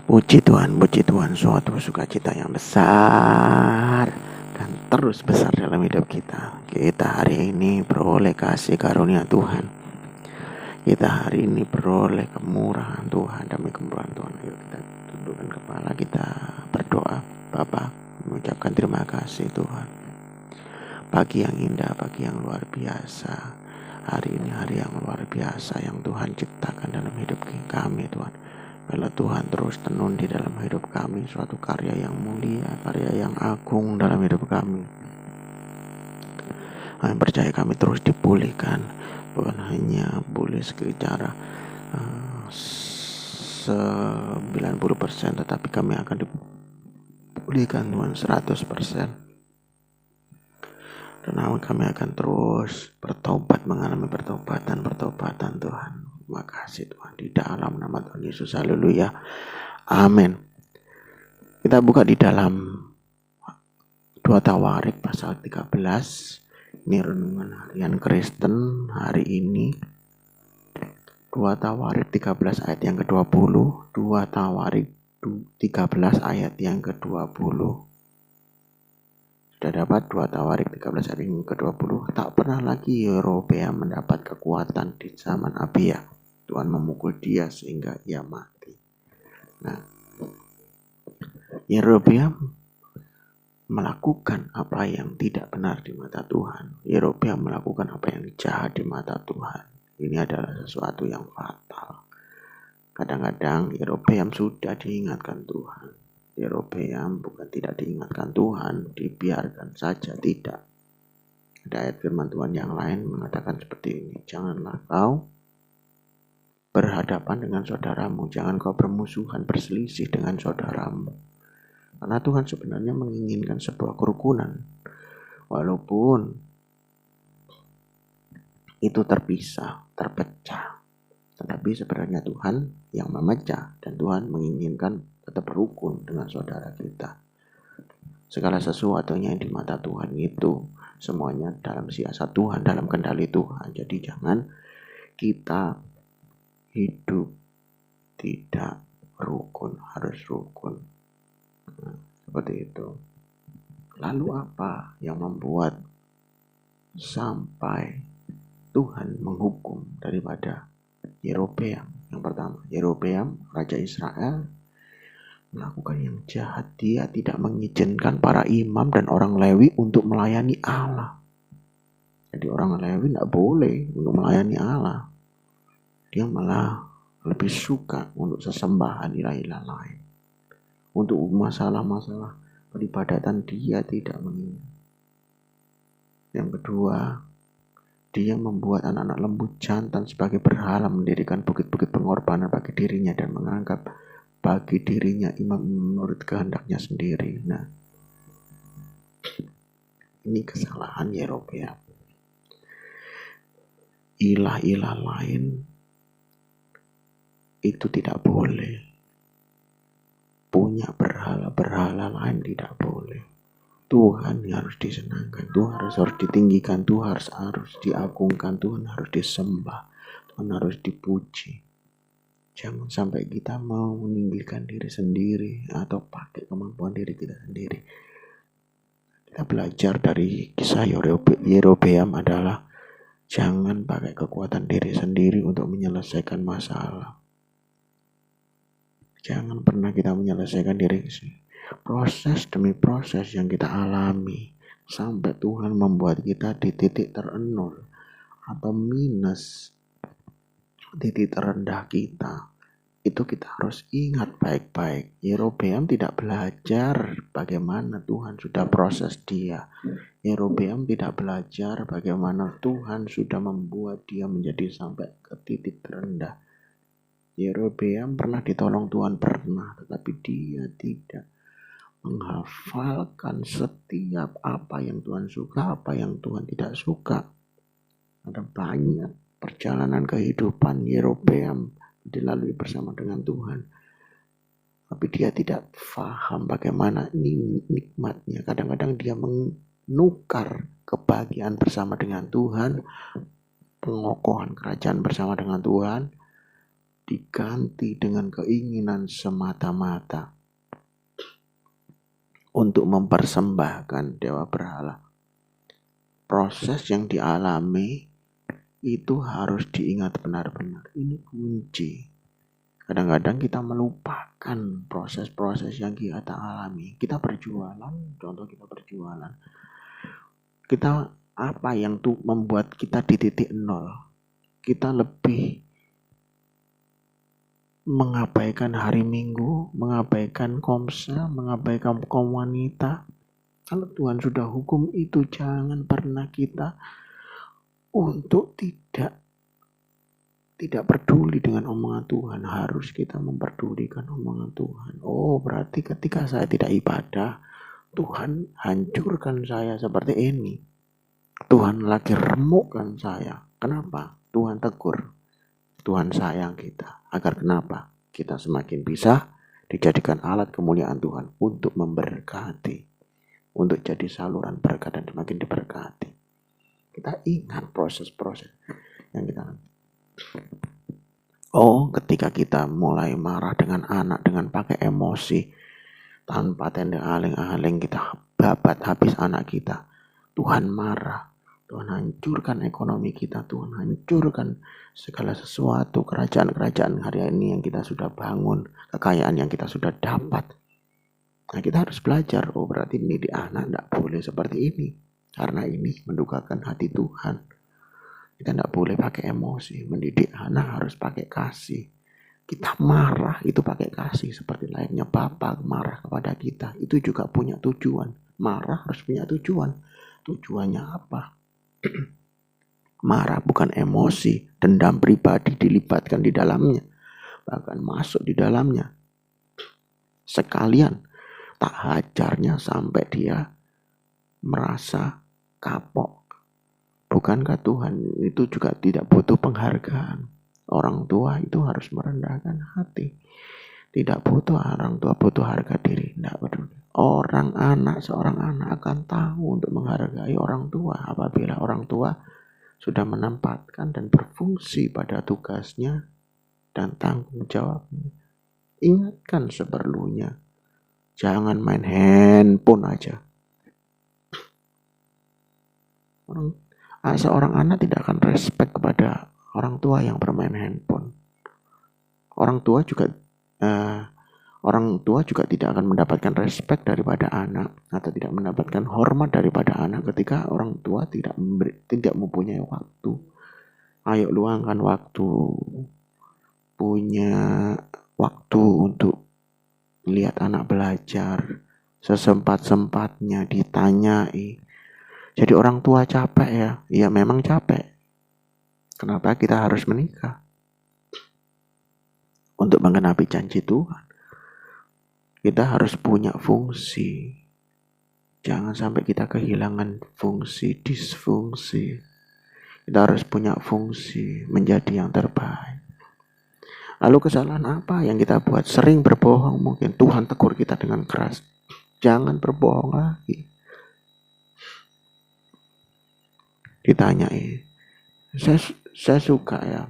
Puji Tuhan, suatu sukacita yang besar dan terus besar dalam hidup kita. Kita hari ini beroleh kasih karunia Tuhan. Kita hari ini beroleh kemurahan Tuhan, demi kemurahan Tuhan. Ayo kita tundukkan kepala, kita berdoa. Bapa, mengucapkan terima kasih Tuhan. Pagi yang indah, pagi yang luar biasa. Hari ini hari yang luar biasa yang Tuhan ciptakan dalam hidup kami Tuhan. Bila Tuhan terus tenun di dalam hidup kami suatu karya yang mulia, karya yang agung dalam hidup kami. Kami percaya kami terus dipulihkan, bukan hanya pulih secara 90%, tetapi kami akan dipulihkan Tuhan 100%. Dan kami akan terus bertobat, mengalami pertobatan Tuhan. Terima kasih Tuhan, di dalam nama Tuhan Yesus, haleluya, amin. Kita buka di dalam 2 Tawarik pasal 13. Ini renungan harian Kristen hari ini. 2 Tawarik 13 ayat yang ke-20. 2 Tawarik 13 ayat yang ke-20. Sudah dapat 2 Tawarik 13 ayat yang ke-20. Tak pernah lagi Yerobeam mendapat kekuatan di zaman Abia. Tuhan memukul dia sehingga ia mati. Nah, Yerobeam melakukan apa yang tidak benar di mata Tuhan. Yerobeam melakukan apa yang jahat di mata Tuhan. Ini adalah sesuatu yang fatal. Kadang-kadang Yerobeam sudah diingatkan Tuhan. Yerobeam bukan tidak diingatkan Tuhan, dibiarkan saja, tidak. Ada ayat firman Tuhan yang lain mengatakan seperti ini. Janganlah kau berhadapan dengan saudaramu, jangan kau bermusuhan, berselisih dengan saudaramu. Karena Tuhan sebenarnya menginginkan sebuah kerukunan. Walaupun itu terpisah, terpecah. Tetapi sebenarnya Tuhan yang memecah, dan Tuhan menginginkan tetap rukun dengan saudara kita. Segala sesuatunya yang di mata Tuhan itu semuanya dalam siasat Tuhan, dalam kendali Tuhan. Jadi jangan kita hidup tidak rukun, harus rukun. Nah, seperti itu. Lalu apa yang membuat sampai Tuhan menghukum daripada Yerobeam? Yang pertama, Yerobeam, Raja Israel, melakukan yang jahat. Dia tidak mengizinkan para imam dan orang Lewi untuk melayani Allah. Jadi orang Lewi tidak boleh untuk melayani Allah. Dia malah lebih suka untuk sesembahan ilah-ilah lain. Untuk masalah-masalah peribadatan dia tidak mengingat. Yang kedua, dia membuat anak-anak lembu jantan sebagai berhala, mendirikan bukit-bukit pengorbanan bagi dirinya dan menganggap bagi dirinya imam menurut kehendaknya sendiri. Nah, ini kesalahan Yerobeam. Ilah-ilah lain itu tidak boleh. Punya berhala lain tidak boleh. Tuhan harus disenangkan, Tuhan harus ditinggikan, Tuhan harus diagungkan, Tuhan harus disembah, Tuhan harus dipuji. Jangan sampai kita mau meninggikan diri sendiri atau pakai kemampuan diri kita sendiri. Kita belajar dari kisah Yerobeam adalah jangan pakai kekuatan diri sendiri untuk menyelesaikan masalah. Jangan pernah kita menyelesaikan diri sendiri. Proses demi proses yang kita alami sampai Tuhan membuat kita di titik terenul atau minus, titik terendah kita, itu kita harus ingat baik-baik. Yerobeam tidak belajar bagaimana Tuhan sudah proses dia. Yerobeam tidak belajar bagaimana Tuhan sudah membuat dia menjadi sampai ke titik terendah. Yerobeam pernah ditolong Tuhan, pernah, tetapi dia tidak menghafalkan setiap apa yang Tuhan suka, apa yang Tuhan tidak suka. Ada banyak perjalanan kehidupan Yerobeam dilalui bersama dengan Tuhan, tapi dia tidak paham bagaimana ini nikmatnya. Kadang-kadang dia menukar kebahagiaan bersama dengan Tuhan, pengokohan kerajaan bersama dengan Tuhan, diganti dengan keinginan semata-mata untuk mempersembahkan dewa berhala. Proses yang dialami itu harus diingat benar-benar. Ini kunci. Kadang-kadang kita melupakan proses-proses yang kita alami. Kita berjualan, contoh kita berjualan. Kita apa yang tuh membuat kita di titik nol? Kita lebih mengabaikan hari Minggu, mengabaikan komsel, mengabaikan kaum wanita. Kalau Tuhan sudah hukum itu, jangan pernah kita untuk tidak peduli dengan omongan Tuhan. Harus kita memperdulikan omongan Tuhan. Oh, berarti ketika saya tidak ibadah, Tuhan hancurkan saya seperti ini. Tuhan lagi remukkan saya. Kenapa? Tuhan tegur. Tuhan sayang kita. Agar kenapa? Kita semakin bisa dijadikan alat kemuliaan Tuhan untuk memberkati. Untuk jadi saluran berkat dan semakin diberkati. Kita ingat proses-proses yang kita. Oh, ketika kita mulai marah dengan anak dengan pakai emosi, tanpa tenda aling-aling kita babat habis anak kita. Tuhan marah. Tuhan hancurkan ekonomi kita. Tuhan hancurkan segala sesuatu, kerajaan-kerajaan hari ini yang kita sudah bangun, kekayaan yang kita sudah dapat. Nah, kita harus belajar. Oh, berarti mendidik anak tidak boleh seperti ini. Karena ini mendukakan hati Tuhan. Kita tidak boleh pakai emosi. Mendidik anak harus pakai kasih. Kita marah itu pakai kasih. Seperti layaknya Bapa marah kepada kita. Itu juga punya tujuan. Marah harus punya tujuan. Tujuannya apa? Marah bukan emosi. Dendam pribadi dilibatkan di dalamnya. Bahkan masuk di dalamnya. Sekalian tak hajarnya sampai dia merasa kapok. Bukankah Tuhan itu juga tidak butuh penghargaan? Orang tua itu harus merendahkan hati. Tidak butuh orang tua butuh harga diri. Tidak peduli. Seorang anak akan tahu untuk menghargai orang tua apabila orang tua sudah menempatkan dan berfungsi pada tugasnya dan tanggung jawabnya. Ingatkan seperlunya. Jangan main handphone aja. Seorang anak tidak akan respect kepada orang tua yang bermain handphone. Orang tua juga tidak akan mendapatkan respect daripada anak atau tidak mendapatkan hormat daripada anak ketika orang tua tidak mempunyai waktu. Ayo luangkan waktu, punya waktu untuk lihat anak belajar, sesempat-sempatnya ditanyai. Jadi orang tua capek ya? Ya memang capek. Kenapa kita harus menikah? Untuk menggenapi janji Tuhan. Kita harus punya fungsi. Jangan sampai kita kehilangan fungsi, disfungsi. Kita harus punya fungsi, menjadi yang terbaik. Lalu kesalahan apa yang kita buat? Sering berbohong mungkin. Tuhan tegur kita dengan keras. Jangan berbohong lagi. Ditanyai. Saya suka ya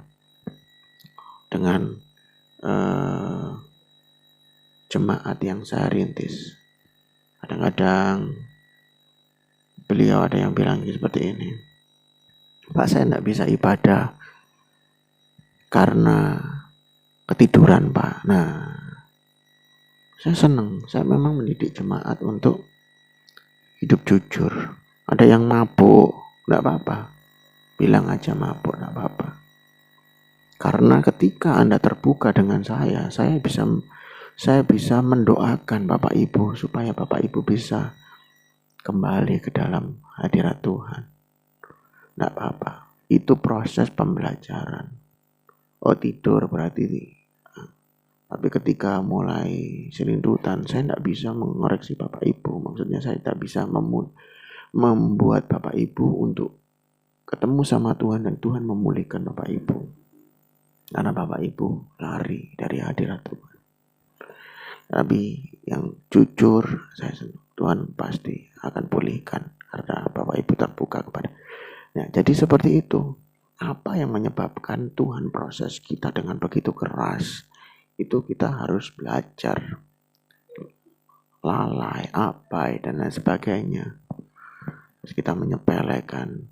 dengan jemaat yang saya rintis. Kadang-kadang beliau ada yang bilang seperti ini. Pak, saya tidak bisa ibadah karena ketiduran, Pak. Nah, saya senang. Saya memang mendidik jemaat untuk hidup jujur. Ada yang mabuk, tidak apa-apa. Bilang aja mabuk, tidak apa-apa. Karena ketika Anda terbuka dengan saya bisa mendoakan Bapak Ibu supaya Bapak Ibu bisa kembali ke dalam hadirat Tuhan. Tidak apa-apa. Itu proses pembelajaran. Oh, tidur berarti. Tapi ketika mulai selindutan, saya tidak bisa mengoreksi Bapak Ibu. Maksudnya saya tidak bisa membuat Bapak Ibu untuk ketemu sama Tuhan dan Tuhan memulihkan Bapak Ibu. Karena Bapak Ibu lari dari hadirat Tuhan. Tapi yang jujur, saya senang. Tuhan pasti akan pulihkan karena Bapak Ibu terbuka kepada. Nah, jadi seperti itu. Apa yang menyebabkan Tuhan proses kita dengan begitu keras? Itu kita harus belajar. Lalai, abai, dan lain sebagainya. Terus kita menyepelekan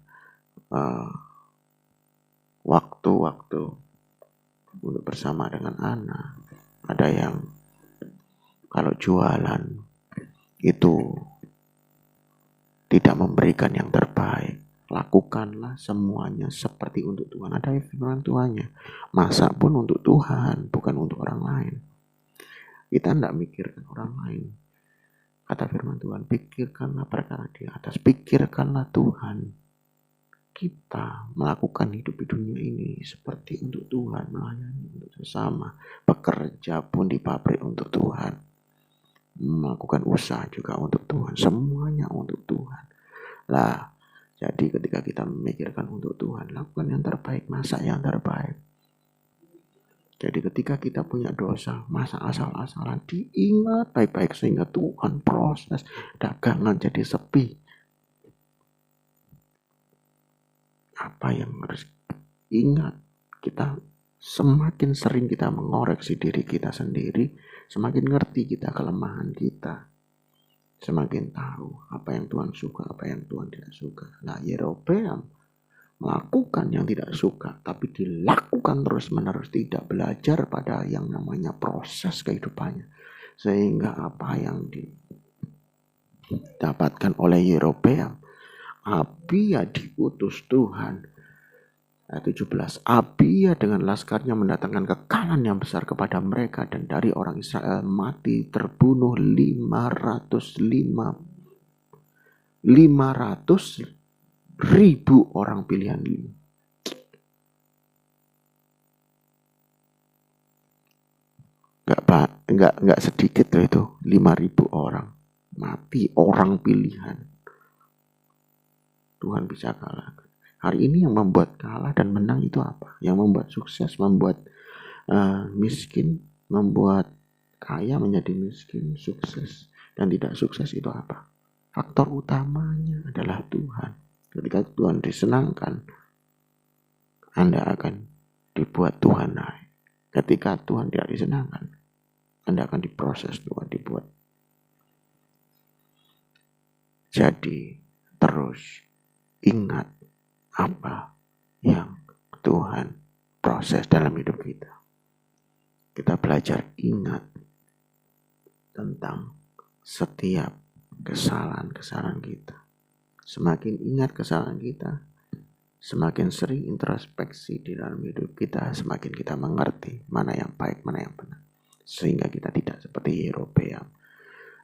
waktu-waktu untuk bersama dengan anak. Ada yang kalau jualan itu tidak memberikan yang terbaik. Lakukanlah semuanya seperti untuk Tuhan. Ada firman Tuhannya. Masak pun untuk Tuhan, bukan untuk orang lain. Kita tidak mikirkan orang lain. Kata firman Tuhan, pikirkanlah perkara di atas. Pikirkanlah Tuhan. Kita melakukan hidup di dunia ini seperti untuk Tuhan, melayani untuk sesama. Bekerja pun di pabrik untuk Tuhan. Melakukan usaha juga untuk Tuhan. Semuanya untuk Tuhan. Lah, jadi ketika kita memikirkan untuk Tuhan, lakukan yang terbaik, masak yang terbaik. Jadi ketika kita punya dosa, masak asal-asalan, diingat baik-baik sehingga Tuhan proses dagangan jadi sepi. Apa yang harus ingat? Kita semakin sering kita mengoreksi diri kita sendiri, semakin ngerti kita kelemahan kita. Semakin tahu apa yang Tuhan suka, apa yang Tuhan tidak suka. Nah, Yerobeam melakukan yang tidak suka, tapi dilakukan terus-menerus, tidak belajar pada yang namanya proses kehidupannya. Sehingga apa yang didapatkan oleh Yerobeam, Abia diutus Tuhan. Ayat 17, Abia dengan laskarnya mendatangkan kekalahan yang besar kepada mereka, dan dari orang Israel mati terbunuh 500.000 orang pilihan. Enggak sedikit loh itu, 5.000 orang mati, orang pilihan. Tuhan bisa kalahkan. Hari ini yang membuat kalah dan menang itu apa? Yang membuat sukses, membuat miskin, membuat kaya menjadi miskin, sukses dan tidak sukses itu apa? Faktor utamanya adalah Tuhan. Ketika Tuhan disenangkan, Anda akan dibuat Tuhan naik. Ketika Tuhan tidak disenangkan, Anda akan diproses Tuhan, dibuat. Jadi terus ingat apa yang Tuhan proses dalam hidup kita. Kita belajar ingat tentang setiap kesalahan-kesalahan kita. Semakin ingat kesalahan kita, semakin sering introspeksi di dalam hidup kita, semakin kita mengerti mana yang baik, mana yang benar. Sehingga kita tidak seperti Yerobeam.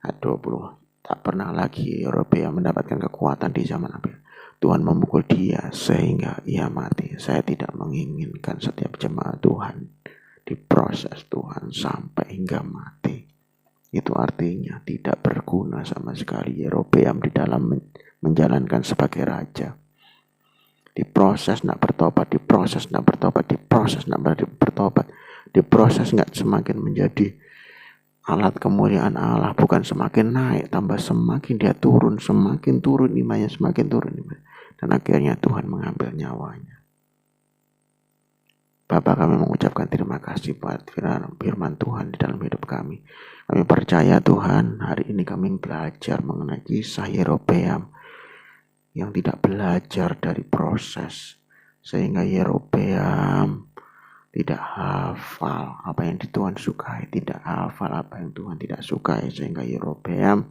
20 tak pernah lagi Yerobeam mendapatkan kekuatan di zaman Abia. Tuhan memukul dia sehingga ia mati. Saya tidak menginginkan setiap jemaat Tuhan diproses Tuhan sampai hingga mati. Itu artinya tidak berguna sama sekali Yerobeam di dalam menjalankan sebagai raja. Diproses nak bertobat, diproses nak bertobat, diproses nak bertobat, diproses nggak semakin menjadi alat kemuliaan Allah, bukan semakin naik, tambah semakin dia turun, semakin turun imannya, semakin turun imannya. Dan akhirnya Tuhan mengambil nyawanya. Bapak, kami mengucapkan terima kasih buat firman Tuhan di dalam hidup kami. Kami percaya Tuhan, hari ini kami belajar mengenai kisah Yerobeam yang tidak belajar dari proses. Sehingga Yerobeam tidak hafal apa yang Tuhan sukai, tidak hafal apa yang Tuhan tidak sukai, sehingga Yerobeam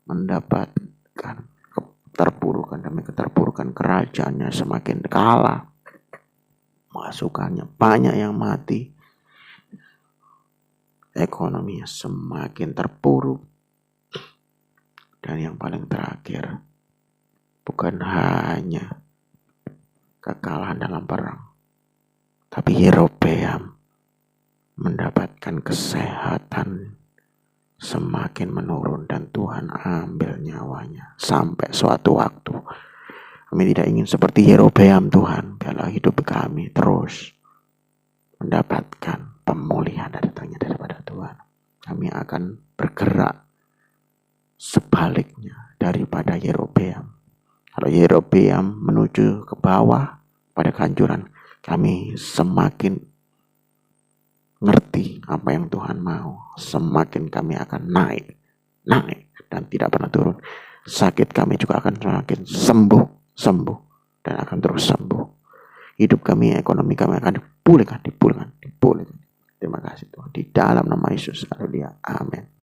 mendapatkan keterpurukan demi keterpurukan, kerajaannya semakin kalah, masukannya banyak yang mati, ekonominya semakin terpuruk, dan yang paling terakhir bukan hanya kekalahan dalam perang, tapi Yerobeam mendapatkan kesehatan semakin menurun dan Tuhan ambil nyawanya. Sampai suatu waktu kami tidak ingin seperti Yerobeam. Tuhan, biarlah hidup kami terus mendapatkan pemulihan datangnya daripada Tuhan. Kami akan bergerak sebaliknya daripada Yerobeam. Kalau Yerobeam menuju ke bawah, pada kehancuran, kami semakin ngerti apa yang Tuhan mau. Semakin kami akan naik dan tidak pernah turun. Sakit kami juga akan semakin sembuh dan akan terus sembuh. Hidup kami, ekonomi kami akan dipulihkan. Terima kasih Tuhan. Di dalam nama Yesus. Haleluya. Amin.